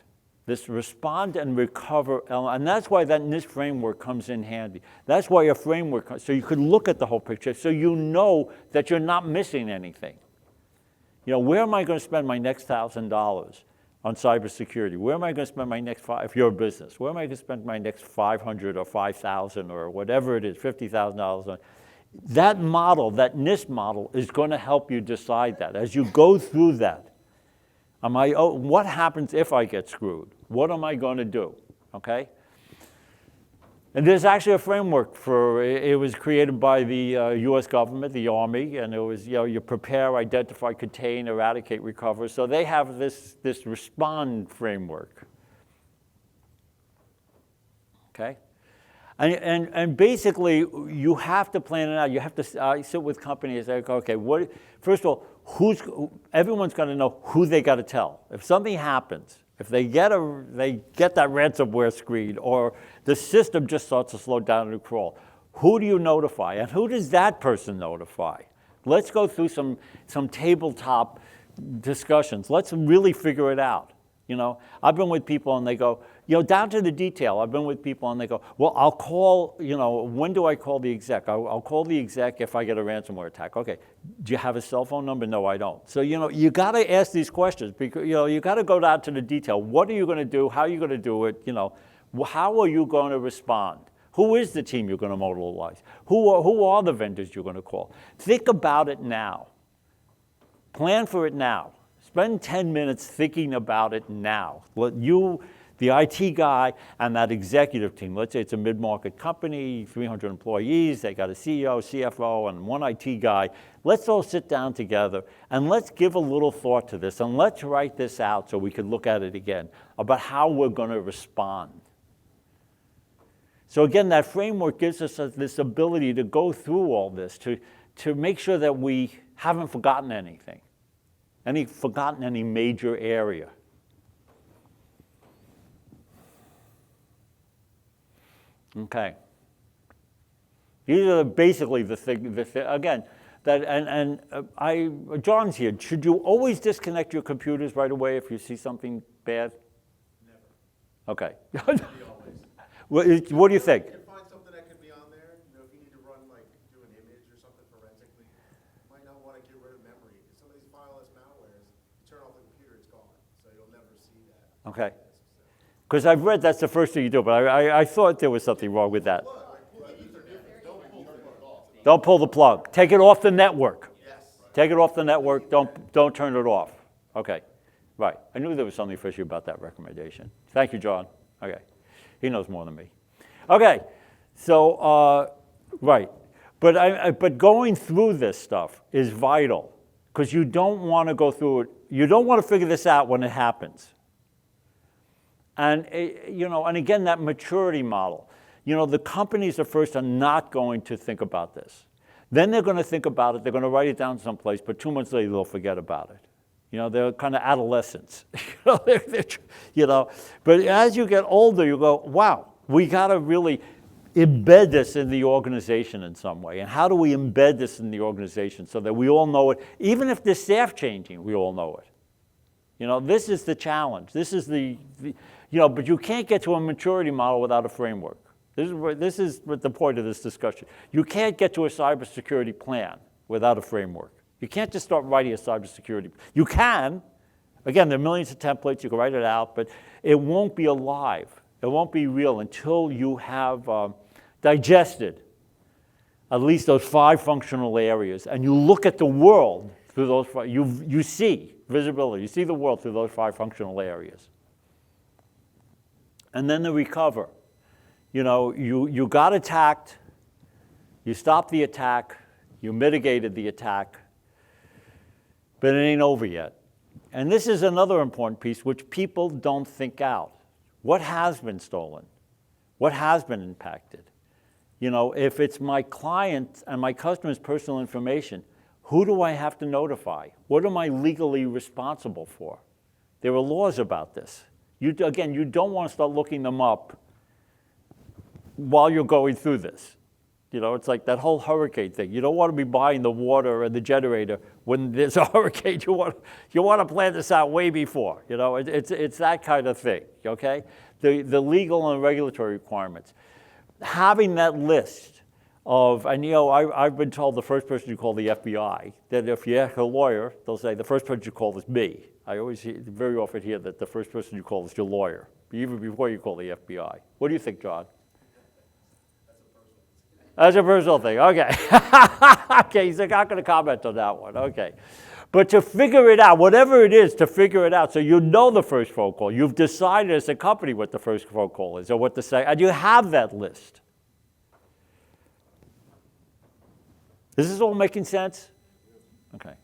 Speaker 1: This respond and recover element, and that's why that NIST framework comes in handy. That's why a framework, so you could look at the whole picture, so you know that you're not missing anything. Where am I going to spend my next $1,000 on cybersecurity? Where am I going to spend my next if you're a business, where am I going to spend my next $500 or $5,000 or whatever it is, $50,000 on? That model, that NIST model, is going to help you decide that. As you go through that, what happens if I get screwed? What am I going to do? Okay? And there's actually a framework it was created by the US government, the Army, and it was, you prepare, identify, contain, eradicate, recover. So they have this respond framework. Okay? And basically, you have to plan it out. You have to sit with companies and say, okay, first of all, everyone's got to know who they got to tell. If something happens, if they get that ransomware screen, or the system just starts to slow down and crawl, who do you notify? And who does that person notify? Let's go through some tabletop discussions. Let's really figure it out. I've been with people and they go, down to the detail. I've been with people and they go, well, I'll call, when do I call the exec? I'll call the exec if I get a ransomware attack. Okay, do you have a cell phone number? No, I don't. So, you got to ask these questions because, you got to go down to the detail. What are you going to do? How are you going to do it? How are you going to respond? Who is the team you're going to mobilize? Who are the vendors you're going to call? Think about it now. Plan for it now. Spend 10 minutes thinking about it now. Let you, the IT guy, and that executive team, let's say it's a mid-market company, 300 employees, they got a CEO, CFO, and one IT guy. Let's all sit down together and let's give a little thought to this and let's write this out so we can look at it again about how we're going to respond. So again, that framework gives us this ability to go through all this, to make sure that we haven't forgotten anything, forgotten any major area. Okay. These are basically the thing again, John's here. Should you always disconnect your computers right away if you see something bad? Never. Okay. What do you think?
Speaker 2: You can find something that could be on there. If you need to run, do an image or something forensically, you might not want to get rid of memory. Because some of these fileless malwares, you turn off the computer, it's gone. So you'll never see that.
Speaker 1: Okay. Because I've read that's the first thing you do, but I thought there was something wrong with that. Don't pull the plug. Take it off the network.
Speaker 2: Yes.
Speaker 1: Take it off the network. Don't turn it off. Okay. Right. I knew there was something fishy about that recommendation. Thank you, John. Okay. He knows more than me. Okay, so, right. But going through this stuff is vital because you don't want to go through it. You don't want to figure this out when it happens. And, and again, that maturity model. The companies at first are not going to think about this. Then they're going to think about it. They're going to write it down someplace, but 2 months later, they'll forget about it. They're kind of adolescents, But as you get older, you go, wow, we got to really embed this in the organization in some way. And how do we embed this in the organization so that we all know it? Even if there's staff changing, we all know it. This is the challenge. This is but you can't get to a maturity model without a framework. This is the point of this discussion. You can't get to a cybersecurity plan without a framework. You can't just start writing a cybersecurity. You can. Again, there are millions of templates. You can write it out, but it won't be alive. It won't be real until you have digested at least those 5 functional areas, and you look at the world through those 5. You see visibility. You see the world through those 5 functional areas. And then the recover. You got attacked. You stopped the attack. You mitigated the attack. But it ain't over yet. And this is another important piece which people don't think out. What has been stolen? What has been impacted? If it's my client and my customer's personal information, who do I have to notify? What am I legally responsible for? There are laws about this. You don't want to start looking them up while you're going through this. It's like that whole hurricane thing. You don't want to be buying the water and the generator when there's a hurricane. You want to plan this out way before. It's that kind of thing. Okay, the legal and regulatory requirements. Having that list of, and I've been told the first person you call the FBI. That if you ask a lawyer, they'll say the first person you call is me. I very often hear that the first person you call is your lawyer, even before you call the FBI. What do you think, John? That's a personal thing, okay. Okay, he's not going to comment on that one, okay. But to figure it out, whatever it is, to figure it out, so you know the first phone call. You've decided as a company what the first phone call is, or what to say, and you have that list. Is this all making sense? Okay.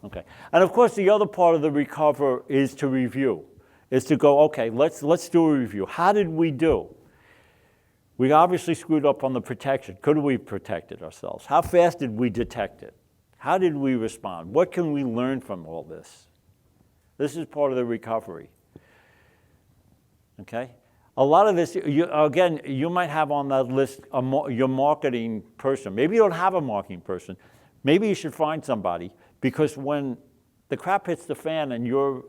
Speaker 1: Okay. And of course, the other part of the recover is to review, is to go, okay, let's do a review. How did we do? We obviously screwed up on the protection. Could we have protected ourselves? How fast did we detect it? How did we respond? What can we learn from all this? This is part of the recovery. Okay? A lot of this, you might have on that list your marketing person. Maybe you don't have a marketing person. Maybe you should find somebody, because when the crap hits the fan and you're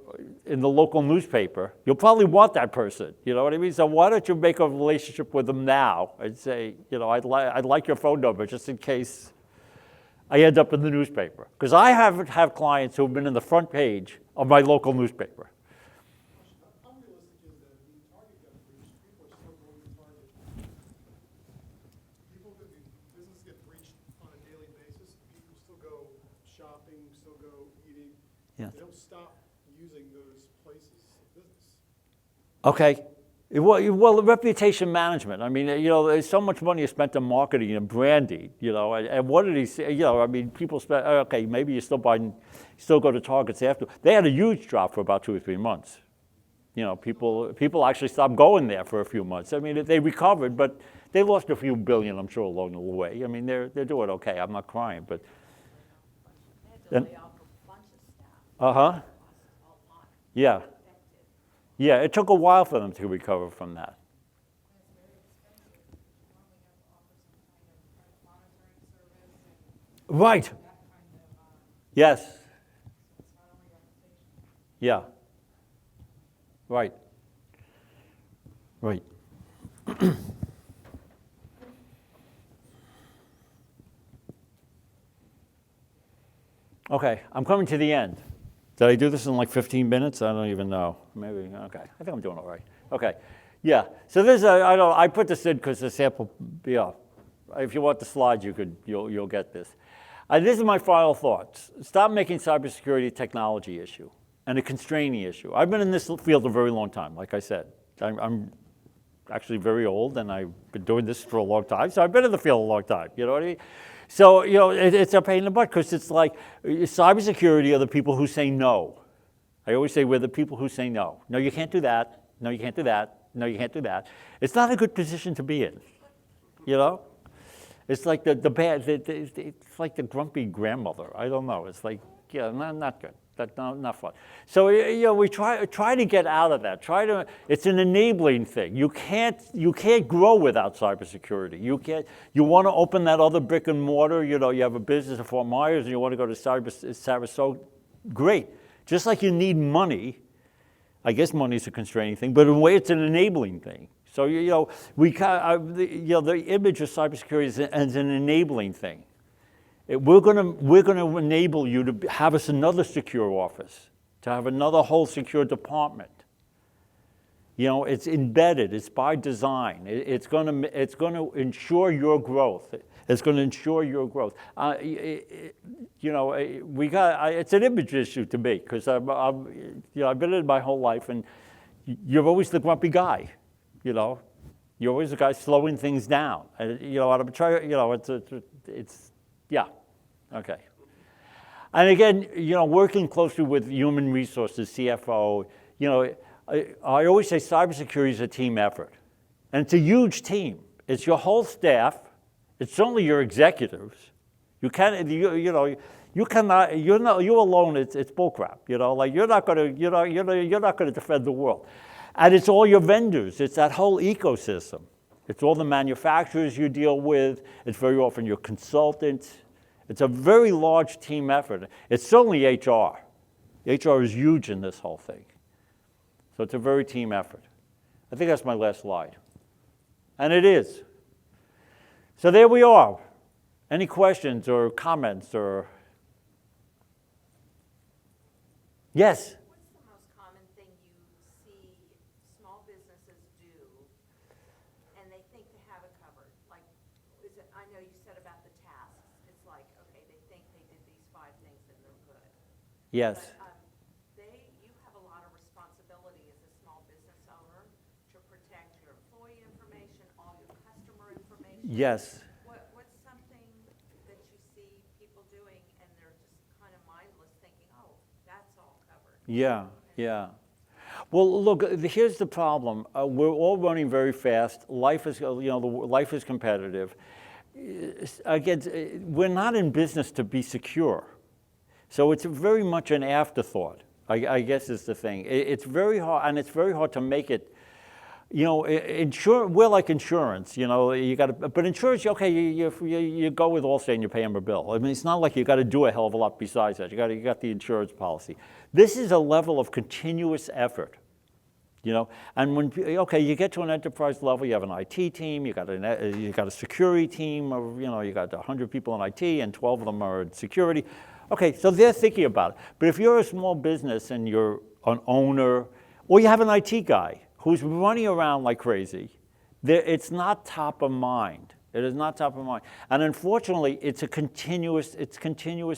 Speaker 1: in the local newspaper, you'll probably want that person, you know what I mean? So why don't you make a relationship with them now and say, you know, I'd like your phone number just in case I end up in the newspaper. Because I have clients who have been in the front page of my local newspaper.
Speaker 3: How realistic is that the target got breached, people are still going to target? Businesses get breached on a daily basis, people still go shopping, still go eating.
Speaker 1: Yeah.
Speaker 3: They don't stop using those places of business.
Speaker 1: Okay. Well, reputation management. I mean, you know, there's so much money is spent on marketing and branding, you know, and what did he say? You know, I mean, people spend, okay, maybe you still go to Targets after. They had a huge drop for about 2 or 3 months. You know, people actually stopped going there for a few months. I mean, they recovered, but they lost a few billion, I'm sure, along the way. I mean, they're doing okay. I'm not crying, but.
Speaker 4: They had to lay off a bunch of staff.
Speaker 1: Uh-huh.
Speaker 4: A lot.
Speaker 1: Yeah.
Speaker 4: Affected.
Speaker 1: Yeah, it took a while for them to recover from that.
Speaker 5: It's very expensive. Normally have to offer some kind of credit monitoring service and
Speaker 1: Right.
Speaker 5: that kind of,
Speaker 1: Yes.
Speaker 5: it's not only reputation.
Speaker 1: Yeah. Right. Right. Okay, I'm coming to the end. Did I do this in like 15 minutes? I don't even know. Maybe, okay. I think I'm doing all right. Okay, yeah. So I put this in because the sample, yeah. If you want the slides, you'll get this. This is my final thoughts. Stop making cybersecurity a technology issue and a constraining issue. I've been in this field a very long time, like I said. I'm actually very old, and I've been doing this for a long time, so I've been in the field a long time, you know what I mean? So, you know, it's a pain in the butt, because it's like, cybersecurity are the people who say no. I always say we're the people who say no. No, you can't do that. No, you can't do that. No, you can't do that. It's not a good position to be in, you know? It's like it's like the grumpy grandmother. I don't know. It's like, yeah, not good. Not fun. So, you know, we try to get out of that. It's an enabling thing. You can't grow without cybersecurity. You want to open that other brick and mortar, you know, you have a business in Fort Myers and you want to go to cyber, so great. Just like you need money, I guess money is a constraining thing, but in a way it's an enabling thing. So, you know, the image of cybersecurity is an enabling thing. We're going to enable you to have us another secure office, to have another whole secure department. You know, it's embedded. It's by design. It's going to ensure your growth. It's going to ensure your growth. You know, it's an image issue to me, because I've been in it my whole life, and you're always the grumpy guy. You know, you're always the guy slowing things down. And, you know, I'm trying. You know, it's. Yeah, okay. And again, you know, working closely with human resources, CFO, you know, I always say cybersecurity is a team effort. And it's a huge team. It's your whole staff. It's certainly your executives. You cannot, you alone, it's bullcrap, you know, like you're not going to defend the world. And it's all your vendors. It's that whole ecosystem. It's all the manufacturers you deal with. It's very often your consultants. It's a very large team effort. It's certainly HR. HR is huge in this whole thing. So it's a very team effort. I think that's my last slide. And it is. So there we are. Any questions or comments or? Yes? Yes.
Speaker 4: But you have a lot of responsibility as a small business owner to protect your employee information, all your customer information.
Speaker 1: Yes.
Speaker 4: What's something that you see people doing and they're just kind of mindless thinking, oh, that's all covered?
Speaker 1: Yeah, yeah. Well, look, here's the problem. We're all running very fast. Life is, life is competitive. Again, we're not in business to be secure. So it's very much an afterthought, I guess is the thing. It's very hard, and it's very hard to make it, You know, we're like insurance, you know, but insurance, okay, you go with Allstate and you pay them a bill. I mean, it's not like you got to do a hell of a lot besides that. You got the insurance policy. This is a level of continuous effort, you know, and when, okay, you get to an enterprise level, you have an IT team, you got a security team of, you know, you got 100 people in IT and 12 of them are in security. Okay, so they're thinking about it. But if you're a small business and you're an owner, or you have an IT guy who's running around like crazy, it's not top of mind. It is not top of mind. And unfortunately, it's continuous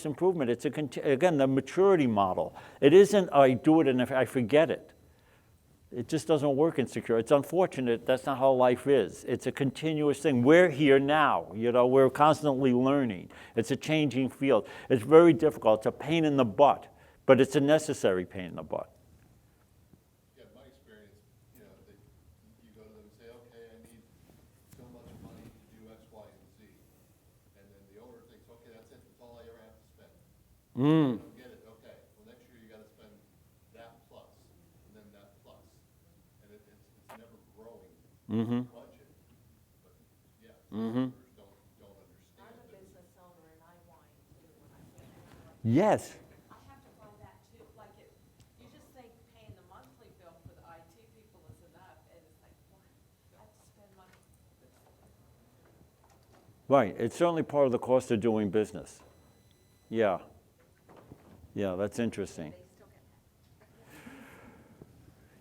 Speaker 1: improvement. It's again, the maturity model. It isn't, I do it and if I forget it. It just doesn't work in security. It's unfortunate, that's not how life is. It's a continuous thing. We're here now, you know, we're constantly learning. It's a changing field. It's very difficult. It's a pain in the butt, but it's a necessary pain in the butt.
Speaker 2: You don't get it, okay, well, next year you gotta spend that plus, and then that plus. And it's never growing budget, but yeah, customers don't understand.
Speaker 4: I'm a business owner and I whine too when I get it.
Speaker 1: Yes.
Speaker 4: I have to whine that too, like you just think paying the monthly bill for the IT people is enough, and it's like, what? I have to spend money.
Speaker 1: Right, it's certainly part of the cost of doing business. Yeah. Yeah, that's interesting.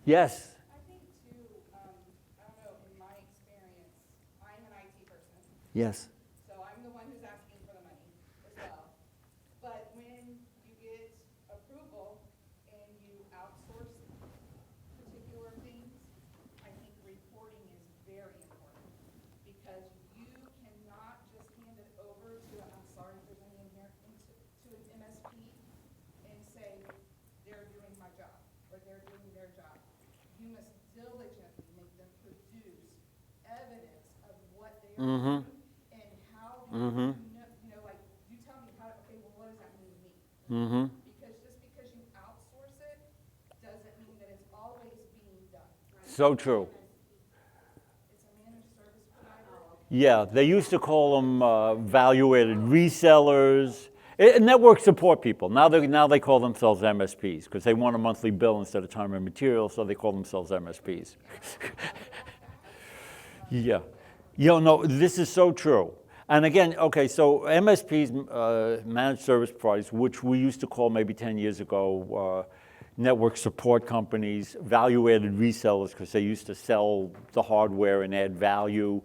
Speaker 1: Yes?
Speaker 5: I think too, I don't know, in my experience, I'm an IT person,
Speaker 1: Yes.
Speaker 5: so I'm the one who's asking for the money as well. But when you get approval and you outsource particular things, I think reporting is very important. Because you cannot just hand it over to, I'm sorry if there's any in here, to an MSP and say, they're doing my job, or they're doing their job. You must diligently make them produce evidence of what they are doing, and how do you know, like, you tell me how, okay, well, what does that mean to me? Because just because you outsource it, doesn't mean that it's always being done.
Speaker 1: So true.
Speaker 5: It's a managed service provider.
Speaker 1: Yeah, they used to call them value-added resellers. Network support people. Now they call themselves MSPs because they want a monthly bill instead of time and material, so they call themselves MSPs. Yeah. You know, this is so true. And again, okay, so MSPs, managed service providers, which we used to call maybe 10 years ago network support companies, value-added resellers because they used to sell the hardware and add value.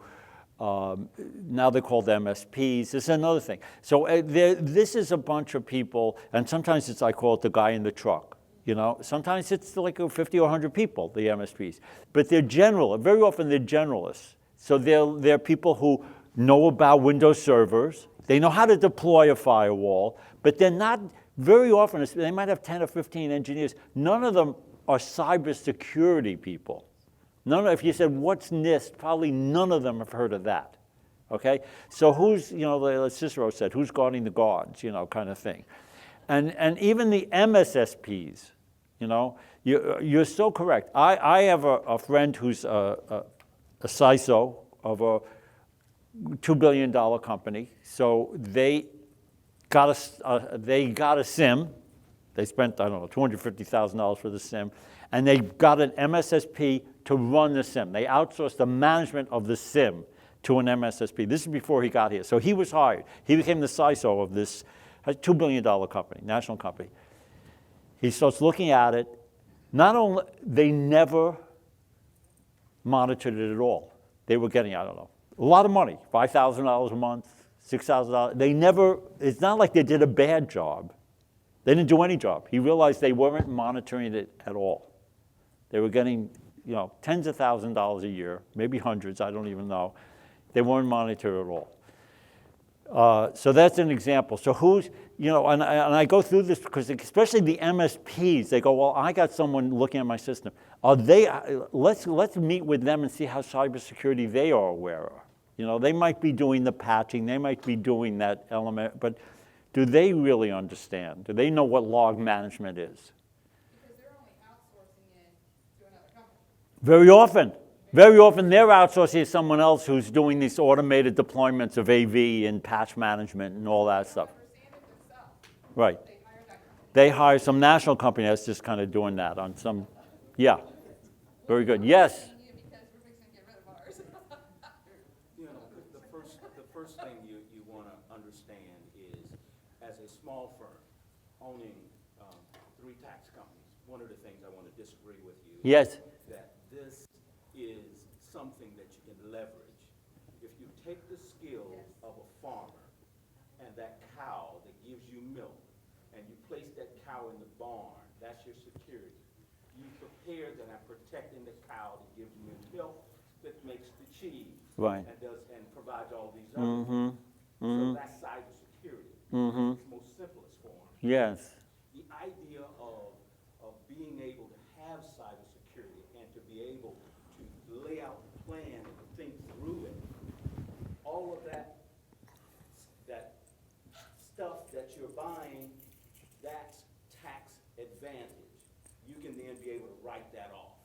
Speaker 1: Now they're called MSPs. This is another thing. So this is a bunch of people, and sometimes I call it the guy in the truck. You know, sometimes it's like 50 or 100 people, the MSPs. But they're general. Very often they're generalists. So they're people who know about Windows servers. They know how to deploy a firewall, but they're not, very often, they might have 10 or 15 engineers. None of them are cybersecurity people. If you said, what's NIST, probably none of them have heard of that, okay? So who's, you know, as Cicero said, who's guarding the guards, you know, kind of thing. And even the MSSPs, you know, you're so correct. I have a friend who's a CISO of a $2 billion company. So they got a SIM. They spent, I don't know, $250,000 for the SIM. And they got an MSSP to run the SIM. They outsourced the management of the SIM to an MSSP. This is before he got here. So he was hired. He became the CISO of this $2 billion company, national company. He starts looking at it. Not only, they never monitored it at all. They were getting, I don't know, a lot of money, $5,000 a month, $6,000. They never, it's not like they did a bad job. They didn't do any job. He realized they weren't monitoring it at all. They were getting, you know, tens of thousands of dollars a year, maybe hundreds, I don't even know. They weren't monitored at all. So that's an example. So who's, you know, and I go through this because especially the MSPs, they go, well, I got someone looking at my system. Let's meet with them and see how cybersecurity they are aware of. You know, they might be doing the patching, they might be doing that element, but do they really understand? Do they know what log management is?
Speaker 5: Because they're only outsourcing it to another company.
Speaker 1: Very often. Very often they're outsourcing to someone else who's doing these automated deployments of AV and patch management and all that stuff.
Speaker 5: Understand it themselves.
Speaker 1: Right.
Speaker 5: They hire that company.
Speaker 1: They hire some national company that's just kind of doing that on some, yeah. Very good. Yes?
Speaker 5: Because we're fixing to get rid of ours.
Speaker 6: You know, the first thing you want to understand is, as a small firm owning 3 tax companies, one of the things I want to disagree with you.
Speaker 1: Yes.
Speaker 6: That this is something that you can leverage. If you take the skills of a farmer and that cow that gives you milk, and you place that cow in the barn, that's your security. You prepare that I'm protecting the cow that gives me milk, that makes the cheese.
Speaker 1: Right.
Speaker 6: And provides all these other things. So that's cybersecurity.
Speaker 1: Mm-hmm.
Speaker 6: Its most simplest form.
Speaker 1: Yes.
Speaker 6: The idea of being able to have cybersecurity and to be able to lay out a plan and think through it, all of that stuff that you're buying, that's tax advantage. You can then be able to write that off.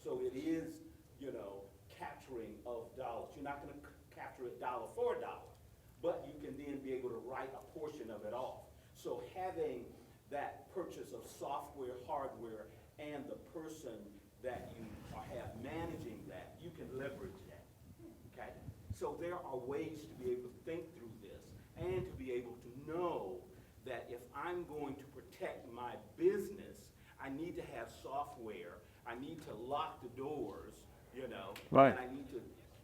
Speaker 6: So it is, capturing of dollars. You're not going to capture it dollar for dollar, but you can then be able to write a portion of it off. So having that purchase of software, hardware, and the person that you have managing that, you can leverage that, okay? So there are ways to be able to think through this and to be able to know that if I'm going to protect my business, I need to have software, I need to lock the doors,
Speaker 1: Right.
Speaker 6: and I need to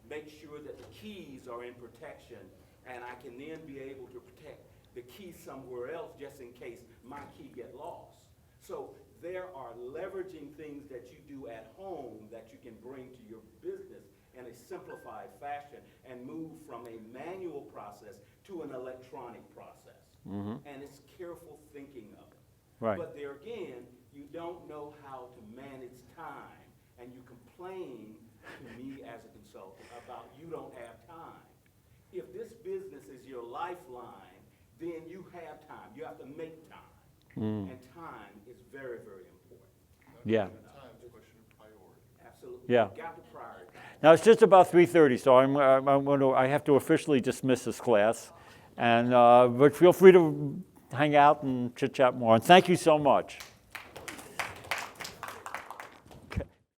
Speaker 6: make sure that the keys are in protection, and I can then be able to protect the key somewhere else just in case my key get lost. So there are leveraging things that you do at home that you can bring to your business in a simplified fashion and move from a manual process to an electronic process. And it's careful thinking of it.
Speaker 1: Right.
Speaker 6: But there again, you don't know how to manage time, and you complain to me as a consultant about you don't have time. If this business is your lifeline, then you have time. You have to make time. And time is very, very important.
Speaker 1: Yeah.
Speaker 2: Time's a question of priority.
Speaker 6: Absolutely.
Speaker 1: Yeah.
Speaker 6: You got to prioritize.
Speaker 1: Now, it's just about 3:30, so I have to officially dismiss this class. And, but feel free to hang out and chit-chat more. And thank you so much.